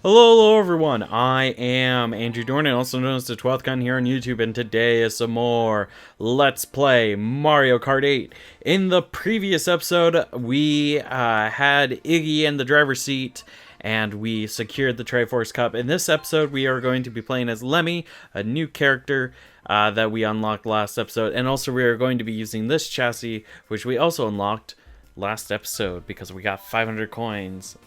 Hello everyone, I am Andrew Dornan, also known as the 12th Gun here on YouTube, and today is some more Let's Play Mario Kart 8. In the previous episode, we had Iggy in the driver's seat, and we secured the Triforce Cup. In this episode, we are going to be playing as Lemmy, a new character that we unlocked last episode, and also we are going to be using this chassis, which we also unlocked last episode, because we got 500 coins.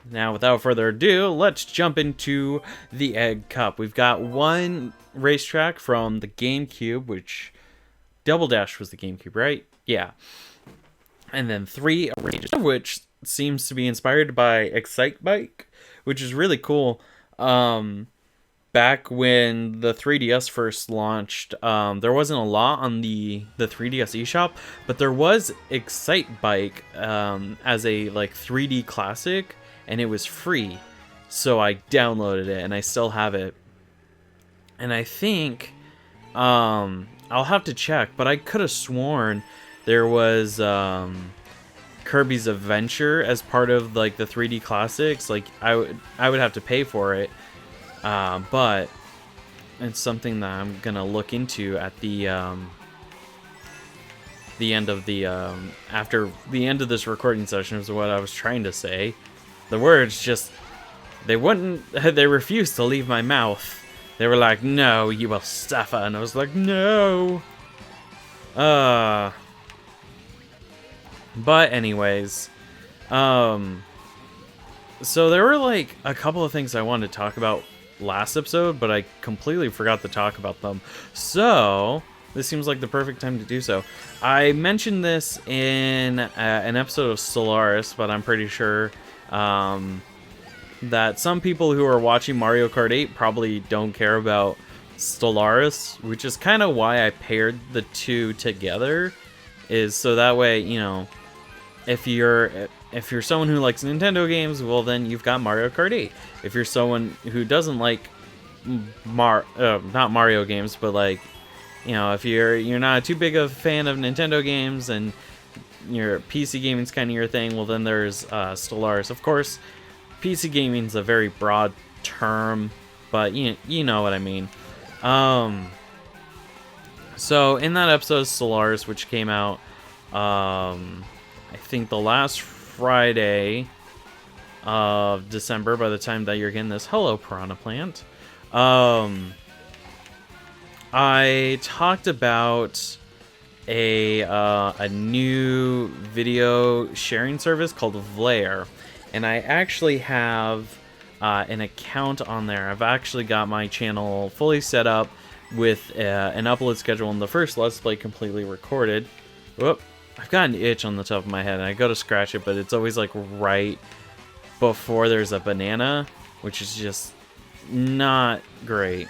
Now, without further ado, let's jump into the Egg Cup. We've got one racetrack from the GameCube, which Double Dash was the GameCube, right? Yeah. And then 3 arranges, which seems to be inspired by Excite Bike, which is really cool. Back when the 3DS first launched, there wasn't a lot on the 3DS eShop, but there was Excite Bike as a like 3D classic. And it was free, so I downloaded it, and I still have it. And I think, I'll have to check, but I could have sworn there was Kirby's Adventure as part of like the 3D classics. Like I would have to pay for it, but it's something that I'm gonna look into at the end of the after the end of this recording session is what I was trying to say. The words just, they refused to leave my mouth. They were like, no, you will suffer. And I was like, no. But anyways, so there were like a couple of things I wanted to talk about last episode, but I completely forgot to talk about them. So this seems like the perfect time to do so. I mentioned this in an episode of Solaris, but I'm pretty sure that some people who are watching Mario Kart 8 probably don't care about Stellaris, which is kind of why I paired the two together, is so that way, you know, if you're someone who likes Nintendo games, well then you've got Mario Kart 8. If you're someone who doesn't like not Mario games, but like, you know, if you're not too big of a fan of Nintendo games and your PC gaming's kind of your thing, well then there's Stellaris. Of course, PC gaming's a very broad term, but you know what I mean. So in that episode of Stellaris, which came out I think the last Friday of December, by the time that you're getting this, hello Piranha Plant, I talked about a new video sharing service called Vlare, and I actually have an account on there. I've actually got my channel fully set up with an upload schedule, and the first Let's Play completely recorded. Whoop! I've got an itch on the top of my head, and I go to scratch it, but it's always like right before there's a banana, which is just not great.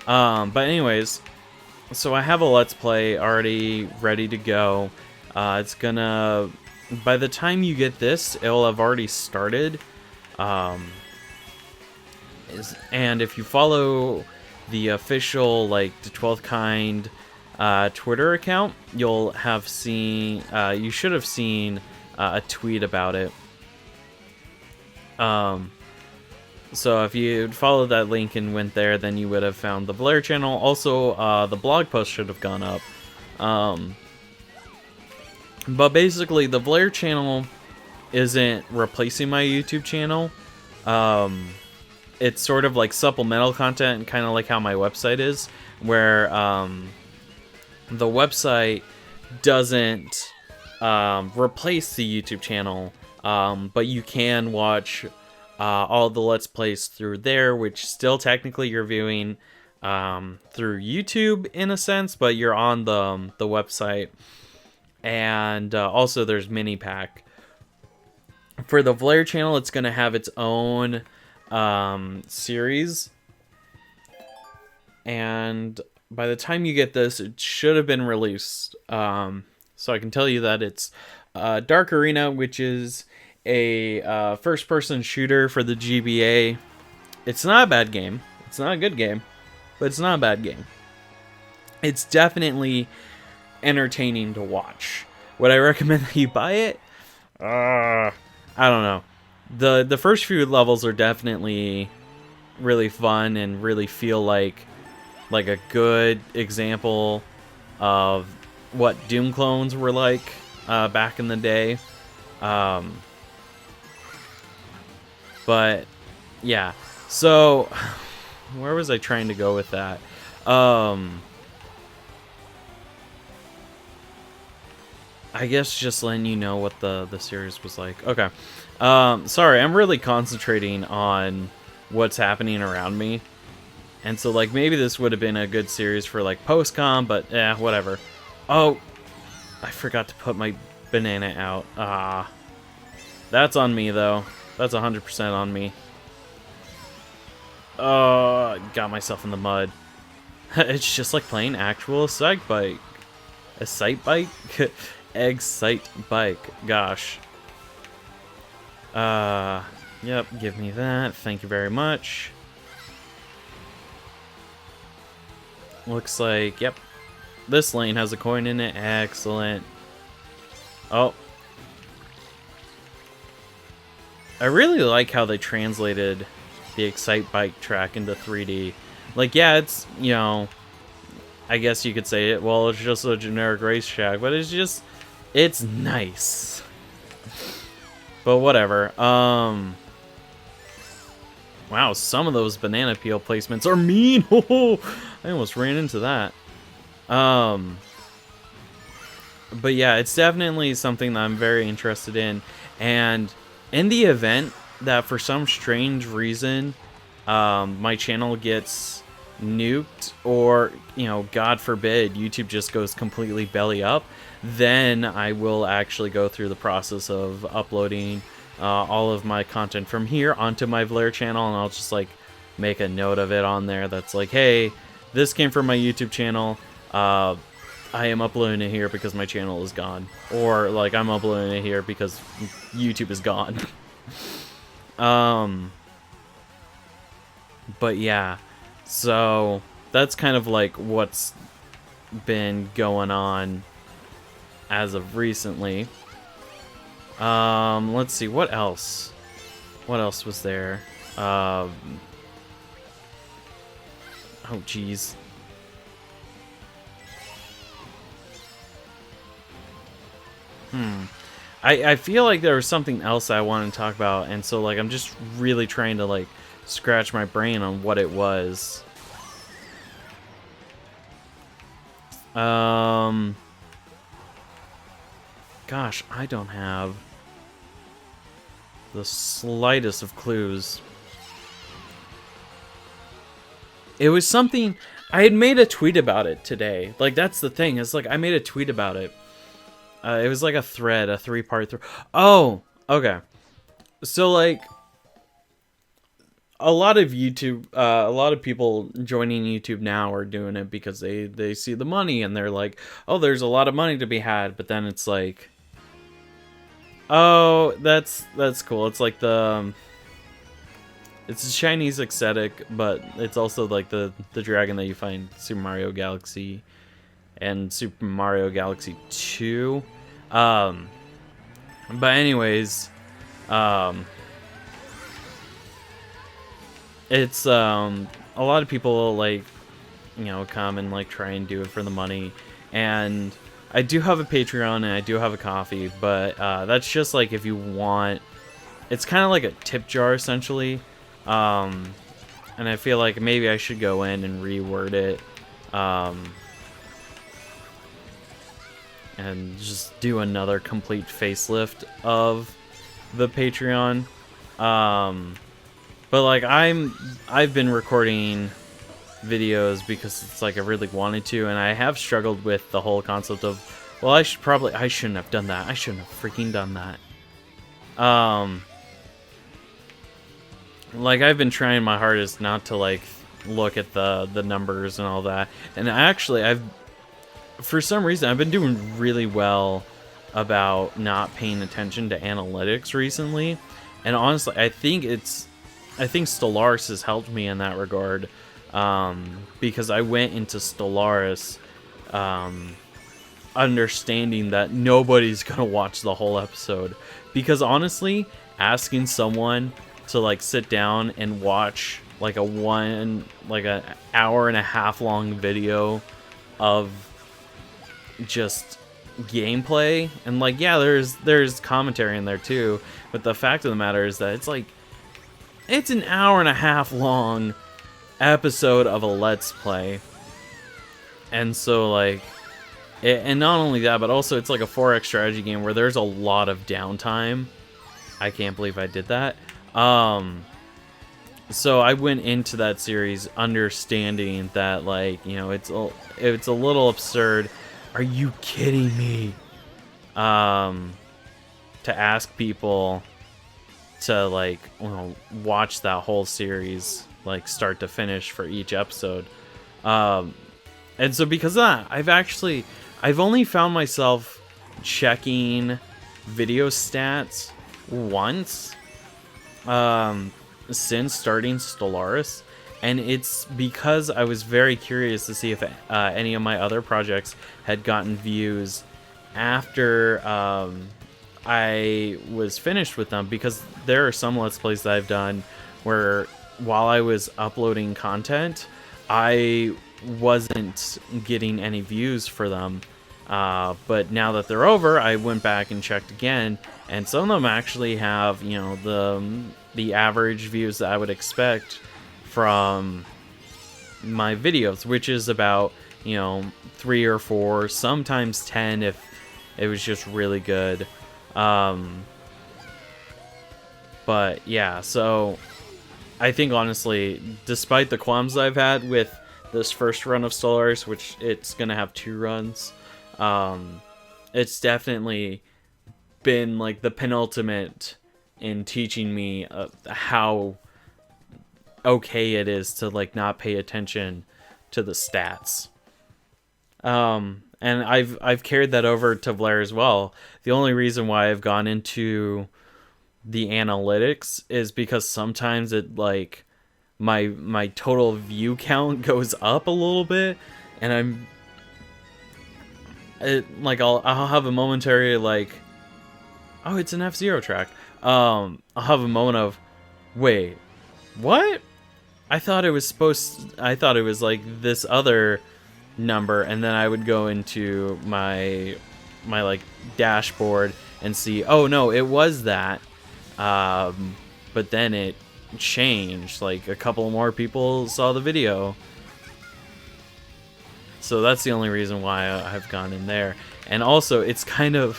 But anyways, so I have a Let's Play already ready to go. It's gonna, by the time you get this, it'll have already started. And if you follow the official, like, the 12th Kind Twitter account, you'll have seen, you should have seen a tweet about it. So if you followed that link and went there, then you would have found the Blair channel. Also, the blog post should have gone up. But basically, the Blair channel isn't replacing my YouTube channel. It's sort of like supplemental content, kind of like how my website is, where the website doesn't replace the YouTube channel, but you can watch all the Let's Plays through there, which still technically you're viewing through YouTube in a sense, but you're on the website. And also there's Mini Pack. For the Vlare channel, it's going to have its own series. And by the time you get this, it should have been released. So I can tell you that it's Dark Arena, which is a first-person shooter for the GBA. It's not a bad game. It's not a good game, but it's not a bad game. It's definitely entertaining to watch. Would I recommend that you buy it? I don't know. The first few levels are definitely really fun and really feel like a good example of what Doom clones were like back in the day. But yeah, so where was I trying to go with that? I guess just letting you know what the series was like. Okay. Sorry, I'm really concentrating on what's happening around me. And so, like, maybe this would have been a good series for, like, post-com, but, yeah, whatever. Oh, I forgot to put my banana out. Ah. That's on me, though. That's 100% on me. Got myself in the mud. It's just like playing actual sight bike. A sight bike? Egg sight bike. Gosh. Yep, give me that. Thank you very much. Looks like, yep. This lane has a coin in it. Excellent. Oh. I really like how they translated the Excite Bike track into 3D. Like, yeah, it's, you know, I guess you could say it, well, it's just a generic racetrack, but it's nice. But whatever. Wow, some of those banana peel placements are mean. I almost ran into that. But yeah, it's definitely something that I'm very interested in. And in the event that for some strange reason my channel gets nuked, or, you know, God forbid, YouTube just goes completely belly up, then I will actually go through the process of uploading all of my content from here onto my Vlair channel, and I'll just, like, make a note of it on there that's like, hey, this came from my YouTube channel. I am uploading it here because my channel is gone. Or, like, I'm uploading it here because YouTube is gone. But yeah, so that's kind of like what's been going on as of recently. Let's see, what else? What else was there? Oh, geez. I feel like there was something else I wanted to talk about, and so, like, I'm just really trying to, like, scratch my brain on what it was. Gosh, I don't have the slightest of clues. It was something, I had made a tweet about it today. Like, that's the thing, it's like, I made a tweet about it. It was like a thread, a 3-part thread. Oh, okay. So, like, a lot of YouTube, a lot of people joining YouTube now are doing it because they see the money and they're like, oh, there's a lot of money to be had. But then it's like, oh, that's cool. It's like it's a Chinese aesthetic, but it's also like the dragon that you find in Super Mario Galaxy and Super Mario Galaxy 2. But anyways, it's a lot of people, like, you know, come and, like, try and do it for the money. And I do have a Patreon and I do have a Coffee, but that's just like if you want, it's kind of like a tip jar essentially. And I feel like maybe I should go in and reword it. And just do another complete facelift of the Patreon. But, like, I've been recording videos because it's like I really wanted to, and I have struggled with the whole concept of, well, I shouldn't have done that. I shouldn't have freaking done that. Like, I've been trying my hardest not to, like, look at the numbers and all that. And actually, for some reason, I've been doing really well about not paying attention to analytics recently. And honestly, I think Stellaris has helped me in that regard. Because I went into Stellaris understanding that nobody's gonna watch the whole episode. Because honestly, asking someone to, like, sit down and watch like an hour and a half long video of just gameplay, and like, yeah, there's commentary in there too, but the fact of the matter is that it's an hour and a half long episode of a Let's Play. And so like, and not only that, but also it's like a 4X strategy game where there's a lot of downtime. I can't believe I did that. So I went into that series understanding that, like, you know, it's a little absurd. Are you kidding me? To ask people to, like, you know, watch that whole series, like, start to finish for each episode. And so because of that, I've only found myself checking video stats once since starting Stellaris, and it's because I was very curious to see if any of my other projects had gotten views after I was finished with them, because there are some Let's Plays that I've done where while I was uploading content, I wasn't getting any views for them. But now that they're over, I went back and checked again, and some of them actually have, you know, the average views that I would expect from my videos, which is about, you know, 3 or 4, sometimes 10 if it was just really good. But yeah, so I think honestly, despite the qualms I've had with this first run of Stellaris, which it's gonna have 2 runs, it's definitely been like the penultimate in teaching me how okay it is to, like, not pay attention to the stats. And I've carried that over to Blair as well. The only reason why I've gone into the analytics is because sometimes it, like, my total view count goes up a little bit, and I'll have a momentary, like, oh, it's an F-Zero track. I'll have a moment of, wait, what? I thought it was like this other number, and then I would go into my like dashboard and see, oh no, it was that. But then it changed, like a couple more people saw the video. So that's the only reason why I've gone in there. And also, it's kind of,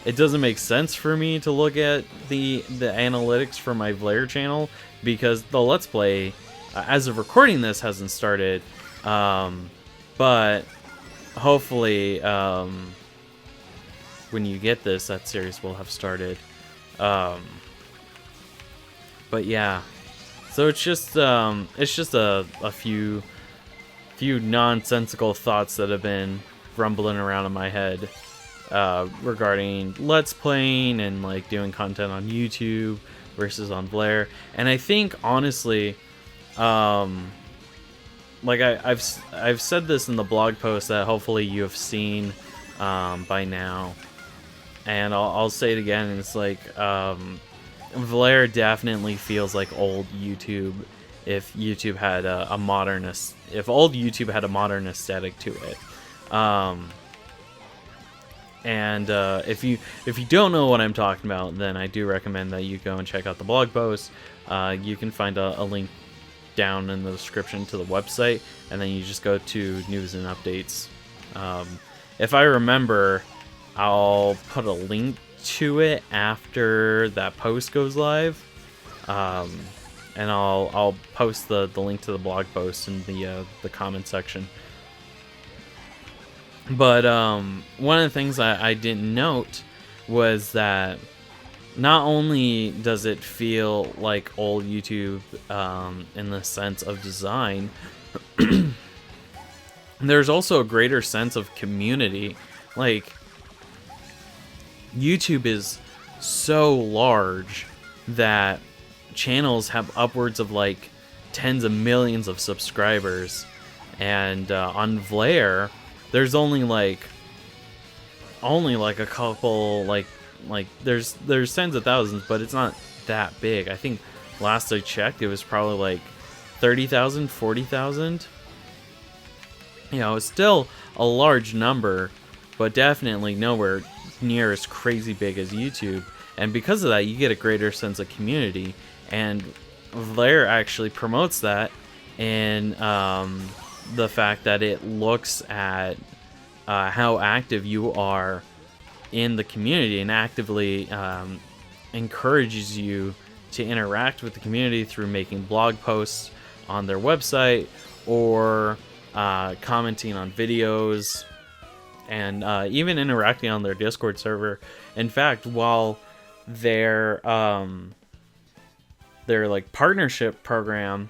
it doesn't make sense for me to look at the analytics for my Blair channel, because the Let's Play, as of recording this, hasn't started. But hopefully, when you get this, that series will have started. But yeah, so it's just a few nonsensical thoughts that have been rumbling around in my head regarding Let's Playing and, like, doing content on YouTube versus on Blair. And I think honestly, like I've said this in the blog post that hopefully you have seen by now, and I'll say it again. And it's like, Blair definitely feels like old YouTube. If YouTube had a modern, if old YouTube had a modern aesthetic to it, and if you don't know what I'm talking about, then I do recommend that you go and check out the blog post. You can find a link down in the description to the website, and then you just go to news and updates. If I remember, I'll put a link to it after that post goes live. And I'll post the link to the blog post in the comment section. But one of the things I didn't note was that not only does it feel like old YouTube in the sense of design, there's also a greater sense of community. Like, YouTube is so large that channels have upwards of, like, tens of millions of subscribers, and on Blair there's only like a couple, like there's tens of thousands, but it's not that big. I think last I checked it was probably like 30,000, 40,000. You know, it's still a large number, but definitely nowhere near as crazy big as YouTube. And because of that, you get a greater sense of community. And Vlaire actually promotes that in the fact that it looks at how active you are in the community and actively encourages you to interact with the community through making blog posts on their website or commenting on videos and even interacting on their Discord server. In fact, while their like partnership program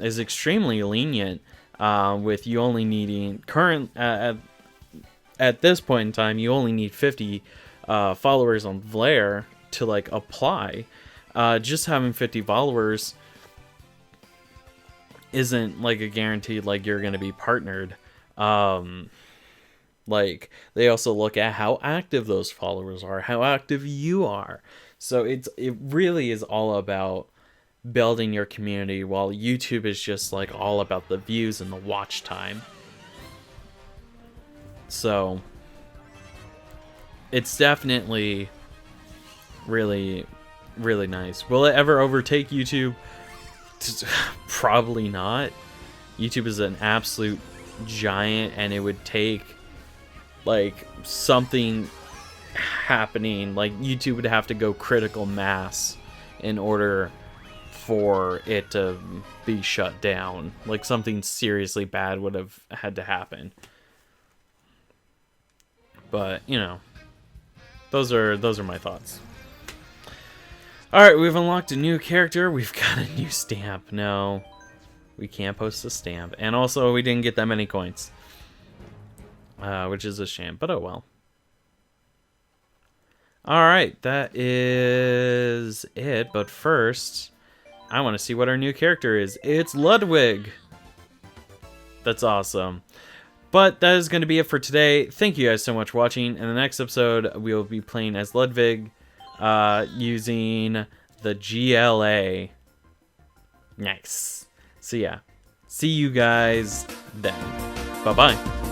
is extremely lenient, with you only needing at this point in time, you only need 50 followers on Vlaire to like apply. Just having 50 followers isn't like a guarantee like you're going to be partnered. Like they also look at how active those followers are, how active you are. So it really is all about building your community, while YouTube is just like all about the views and the watch time. So it's definitely really, really nice. Will it ever overtake YouTube? Probably not. YouTube is an absolute giant, and it would take like something happening, like YouTube would have to go critical mass in order for it to be shut down. Like something seriously bad would have had to happen. But, you know, those are my thoughts. Alright, we've unlocked a new character. We've got a new stamp. No, we can't post a stamp. And also, we didn't get that many coins. Which is a shame, but oh well. Alright, that is it. But first, I want to see what our new character is. It's Ludwig! That's awesome. But that is going to be it for today. Thank you guys so much for watching. In the next episode, we will be playing as Ludwig, using the GLA. Nice. So yeah, see you guys then. Bye-bye.